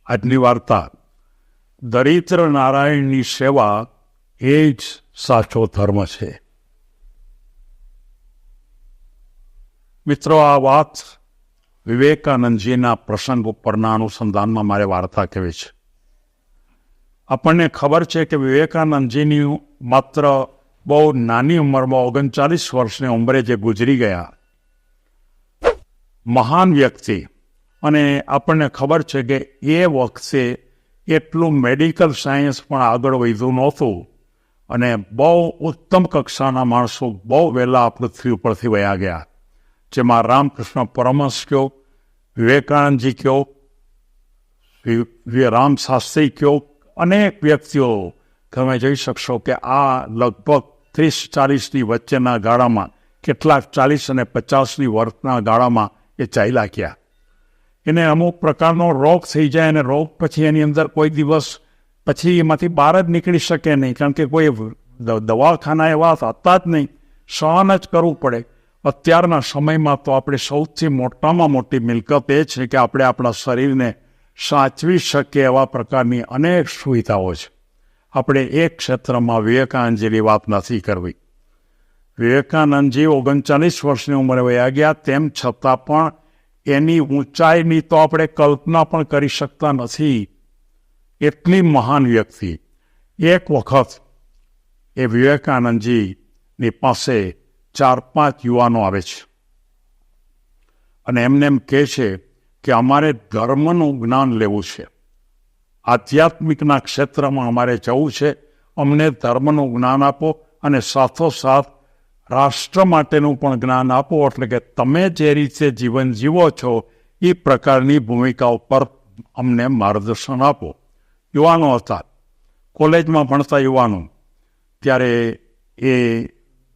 આજની વાર્તા દરિદ્ર નારાયણની સેવા એ જ સાચો ધર્મ છે. મિત્રો, આ વાત વિવેકાનંદજીના પ્રસંગ ઉપરના અનુસંધાનમાં મારે વાર્તા કહેવી છે. આપણને ખબર છે કે વિવેકાનંદજીની માત્ર બહુ નાની ઉંમરમાં 39 વર્ષની ઉંમરે જે ગુજરી ગયા, મહાન વ્યક્તિ. અને આપણને ખબર છે કે એ વખતે એટલું મેડિકલ સાયન્સ પણ આગળ વધ્યું નહોતું અને બહુ ઉત્તમ કક્ષાના માણસો બહુ વહેલા આ પૃથ્વી ઉપરથી વયા ગયા, જેમાં રામકૃષ્ણ પરમહંસ કયો, વિવેકાનંદજી કયો, રામ શાસ્ત્રી કયો, અનેક વ્યક્તિઓ તમે જોઈ શકશો કે આ લગભગ 30-40ની વચ્ચેના ગાળામાં, કેટલાક 40 અને 50ની વર્ષના ગાળામાં એ ચાલ્યા ગયા. એને અમુક પ્રકારનો રોગ થઈ જાય અને રોગ પછી એની અંદર કોઈ દિવસ પછી એમાંથી બહાર જ નીકળી શકે નહીં, કારણ કે કોઈ દવાખાના એવા હતા જ નહીં, સહન જ કરવું પડે. અત્યારના સમયમાં તો આપણે સૌથી મોટામાં મોટી મિલકત એ છે કે આપણે આપણા શરીરને સાચવી શકીએ એવા પ્રકારની અનેક સુવિધાઓ છે. આપણે એક ક્ષેત્રમાં વિવેકાનંદજીની વાત નથી કરવી. વિવેકાનંદજી 39 વર્ષની ઉંમરે વયા ગયા, તેમ છતાં પણ એની ઊંચાઈની તો આપણે કલ્પના પણ કરી શકતા નથી. એટલી મહાન વ્યક્તિ. એક વખત એ વિવેકાનંદજીની પાસે 4-5 યુવાનો આવે છે અને એમને એમ કહે છે કે અમારે ધર્મનું જ્ઞાન લેવું છે, આધ્યાત્મિકના ક્ષેત્રમાં અમારે જવું છે, અમને ધર્મનું જ્ઞાન આપો અને સાથોસાથ રાષ્ટ્ર માટેનું પણ જ્ઞાન આપો, એટલે કે તમે જે રીતે જીવન જીવો છો એ પ્રકારની ભૂમિકા ઉપર અમને માર્ગદર્શન આપો. યુવાનો હતા, કોલેજમાં ભણતા યુવાનો. ત્યારે એ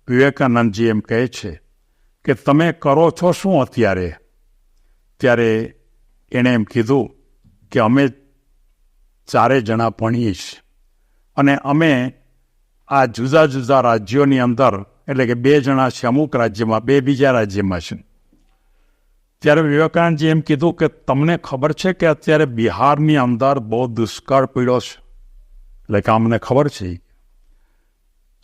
વિવેકાનંદજી એમ કહે છે કે તમે કરો છો શું અત્યારે? ત્યારે એણે એમ કીધું કે અમે 4 જણા ભણીએ છીએ અને અમે આ જુદા જુદા રાજ્યોની અંદર, એટલે કે 2 જણા છે અમુક રાજ્યમાં, 2 બીજા રાજ્યમાં છે. ત્યારે વિવેકાનંદજી એમ કીધું કે તમને ખબર છે કે અત્યારે બિહારની અંદર બહુ દુષ્કાળ પડ્યો છે? એટલે કે અમને ખબર છે.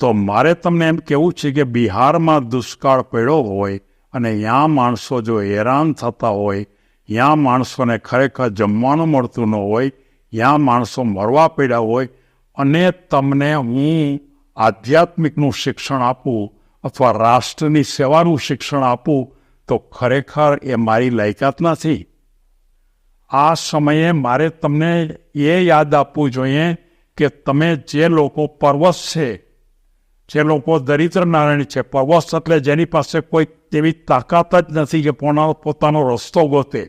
તો મારે તમને એમ કહેવું છે કે બિહારમાં દુષ્કાળ પડ્યો હોય અને ત્યાં માણસો જો હેરાન થતા હોય, ત્યાં માણસોને ખરેખર જમવાનું મળતું ન હોય, ત્યાં માણસો મરવા પડ્યા હોય, અને તમને હું આધ્યાત્મિકનું શિક્ષણ આપું અથવા રાષ્ટ્રની સેવાનું શિક્ષણ આપું, તો ખરેખર એ મારી લાયકાત નથી. આ સમયે મારે તમને એ યાદ આપવું જોઈએ કે તમે જે લોકો પરવશ છે, જે લોકો દરિદ્ર નારાયણ છે, પરવશ એટલે જેની પાસે કોઈ તેવી તાકાત જ નથી કે પોતાનો રસ્તો ગોતે,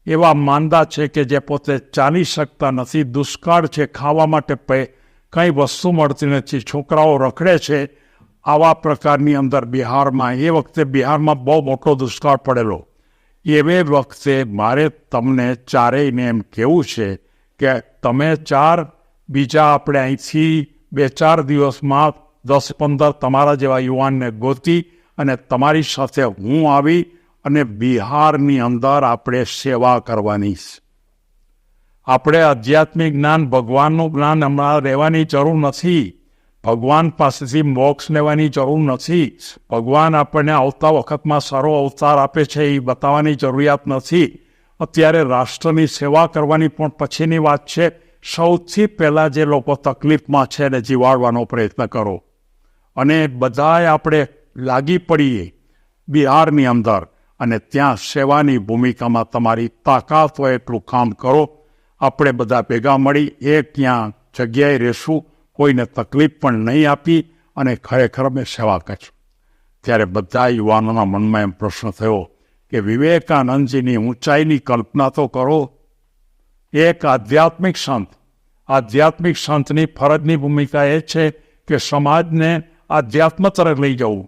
એવા માંદા છે કે જે પોતે ચાલી શકતા નથી, દુષ્કાળ છે, ખાવા માટે કંઈ વસ્તુ મળતી નથી, છોકરાઓ રખડે છે, આવા પ્રકારની અંદર બિહારમાં, એ વખતે બિહારમાં બહુ મોટો દુષ્કાળ પડેલો. એવે વખતે મારે તમને 4ને એમ કહેવું છે કે તમે 4 બીજા આપણે અહીંથી 2-4 દિવસમાં 10-15 તમારા જેવા યુવાનને ગોતી અને તમારી સાથે હું આવી અને બિહારની અંદર આપણે સેવા કરવાની છે. આપણે આધ્યાત્મિક જ્ઞાન, ભગવાનનું જ્ઞાન હમણાં લેવાની જરૂર નથી. ભગવાન પાસેથી મોક્ષ લેવાની જરૂર નથી. ભગવાન આપણને આવતા વખતમાં સારો અવતાર આપે છે એ બતાવવાની જરૂરિયાત નથી. અત્યારે રાષ્ટ્રની સેવા કરવાની પણ પછીની વાત છે. સૌથી પહેલાં જે લોકો તકલીફમાં છે એને જીવાડવાનો પ્રયત્ન કરો. અને બધાએ આપણે લાગી પડીએ બિહારની અંદર અને ત્યાં સેવાની ભૂમિકામાં તમારી તાકાત હોય એટલું કામ કરો. આપણે બધા ભેગા મળી એક ત્યાં જગ્યાએ રહેશું, કોઈને તકલીફ પણ નહીં આપી અને ખરેખર અમે સેવા કરીશું. ત્યારે બધા યુવાનોના મનમાં એમ પ્રશ્ન થયો કે વિવેકાનંદજીની ઊંચાઈની કલ્પના તો કરો. એક આધ્યાત્મિક સંતની ફરજની ભૂમિકા એ છે કે સમાજને આધ્યાત્મ તરફ લઈ જવું.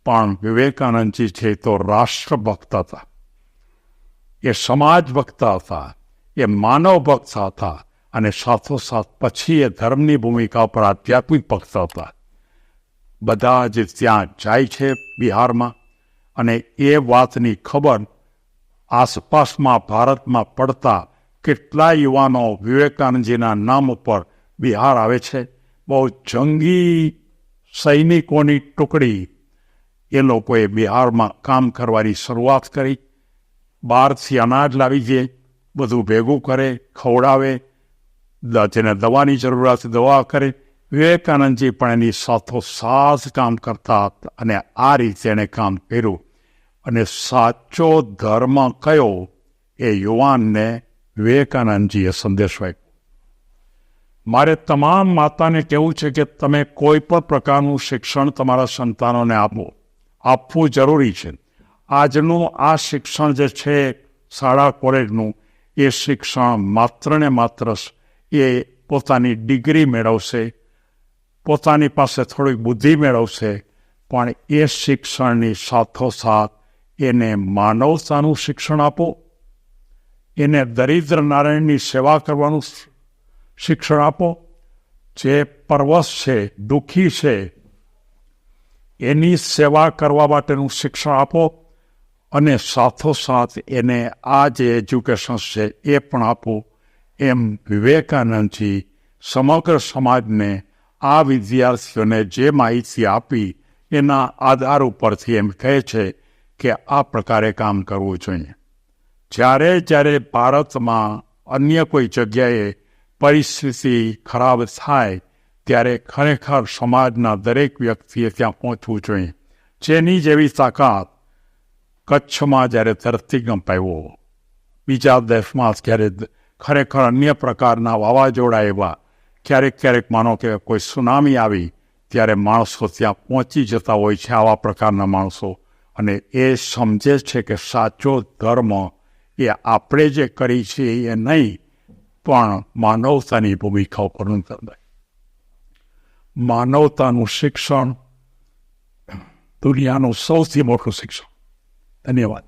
પણ વિવેકાનંદજી છે તો રાષ્ટ્રભક્ત હતા, એ સમાજ ભક્ત હતા, એ માનવ ભક્ત હતા અને સાથોસાથ પછી એ ધર્મની ભૂમિકા પર આધ્યાત્મિક ભક્ત હતા. બધા જ ત્યાં જાય છે બિહારમાં અને એ વાતની ખબર આસપાસમાં ભારતમાં પડતા કેટલા યુવાનો વિવેકાનંદજીના નામ ઉપર બિહાર આવે છે. બહુ જંગી સૈનિકોની ટુકડી એ લોકોએ બિહારમાં કામ કરવાની શરૂઆત કરી. બહારથી અનાજ લાવી દે, બધું ભેગું કરે, ખવડાવે, જેને દવાની જરૂરિયાત દવા કરે. વિવેકાનંદજી પણ એની સાથોસાથ કામ કરતા હતા અને આ રીતે એણે કામ કર્યું. અને સાચો ધર્મ કયો એ યુવાનને વિવેકાનંદજીએ સંદેશો આપ્યો. મારે તમામ માતાને કહેવું છે કે તમે કોઈ પણ પ્રકારનું શિક્ષણ તમારા સંતાનોને આપવું જરૂરી છે. આજનું આ શિક્ષણ જે છે શાળા કોલેજનું, એ શિક્ષણ માત્ર ને માત્ર એ પોતાની ડિગ્રી મેળવશે, પોતાની પાસે થોડીક બુદ્ધિ મેળવશે, પણ એ શિક્ષણની સાથોસાથ એને માનવતાનું શિક્ષણ આપો, એને દરિદ્ર નારાયણની સેવા કરવાનું શિક્ષણ આપો, જે પરવશ છે, દુઃખી છે, એની સેવા કરવા માટેનું શિક્ષણ આપો, અને સાથોસાથ એને આ જે એજ્યુકેશન છે એ પણ આપો. એમ વિવેકાનંદજી સમગ્ર સમાજને, આ વિદ્યાર્થીઓને જે માહિતી આપી એના આધાર ઉપરથી એમ કહે છે કે આ પ્રકારે કામ કરવું જોઈએ. જ્યારે ભારતમાં અન્ય કોઈ જગ્યાએ પરિસ્થિતિ ખરાબ થાય ત્યારે ખરેખર સમાજના દરેક વ્યક્તિએ ત્યાં પહોંચવું જોઈએ. જેની જેવી તાકાત કચ્છમાં જ્યારે ધરતીકંપ આવ્યો, બીજા દેશમાં જ્યારે ખરેખર અન્ય પ્રકારના વાવાઝોડા એવા, ક્યારેક માનો કે કોઈ સુનામી આવી ત્યારે માણસો ત્યાં પહોંચી જતા હોય છે, આવા પ્રકારના માણસો. અને એ સમજે છે કે સાચો ધર્મ એ આપણે જે કરી છે એ નહીં, પણ માનવતાની ભૂમિકા ઉપરનું ધર્મ. માનવતાનું શિક્ષણ દુનિયાનું સૌથી મોટું શિક્ષણ. ધન્યવાદ.